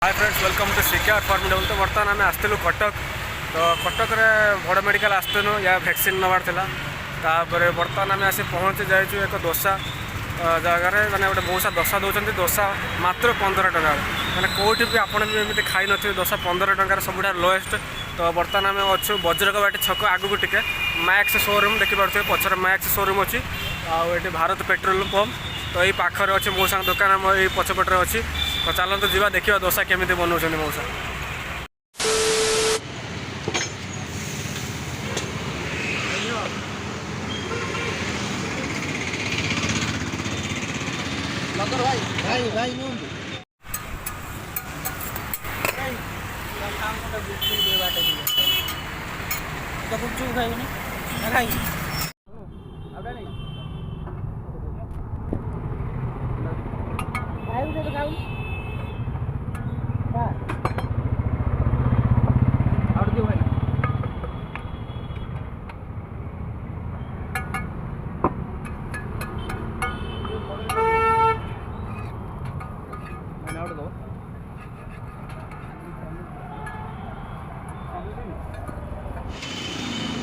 Hi friends welcome to secure formidable. तो बर्तमान आम आसलु कटक। तो कटक बड़ मेडिकल आसलु या भैक्सीन नवार तापर बर्तमान आम आसी पहुँची जाइए एक दोसा जगार मैंने गोटे मौसा दोसा दौरान दोसा मात्र 15 टଙ୍କା मैंने कौटी भी आपड़ भी एमती खाई नी दोसा 15 टଙ୍କାର सबुठ लोएस्ट। तो बर्तमान आम अच्छु वज्रकवाटी छक आगू टिके मैक्स शोरूम देखिपे पचर मैक्स शोरूम अच्छी आठ भारत पेट्रोल पंप। तो यही पाखर अच्छे मौसा दुकान आम यही पछपटे अच्छी। तो चलते जावा देखा दोसा केमी बनाऊँ मौसा। भाई भाई भाई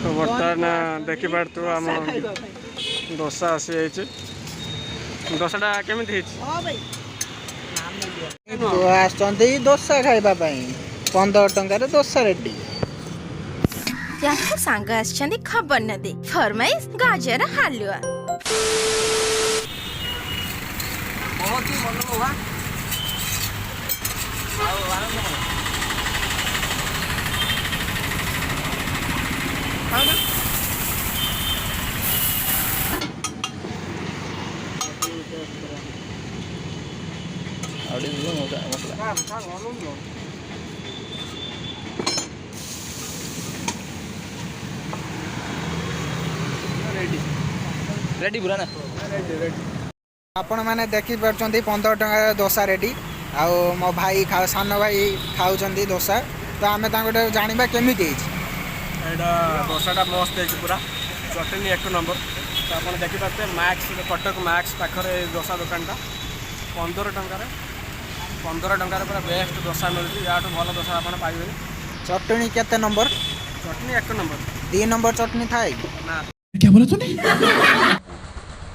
तो बर्तमान देखिपु आम दोसा आसी जाइए। दोसाटा केमी दोसा खाइबा 15 टंकार दोसा रेडी। सांग खबर न दे फरमाइश गाजर हालुआ बहुत ही मन हुआ रेडी पूरा ना आपण मैंने देखी पार्टी 15 टंका दोसा रेडी। आउ मो भाई सान भाई खाऊ दोसा। तो आम जाना केमी दोसाटा मस्त है पूरा चटनी एक नंबर। तो आप देखिपे मैक्स कटक मैक्स पाखे दोसा दुकानटा 15 टंकार 15 टंकार पूरा बेस्ट दोसा मिलती। या भल दोसा आप पाइबे। चटनी केते नंबर? चटनी एक नंबर 2 नंबर चटनी थाए ना। क्या बोला तूने?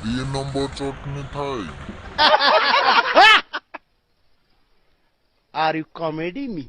2 नंबर चटनी थाई। Are you comedy me?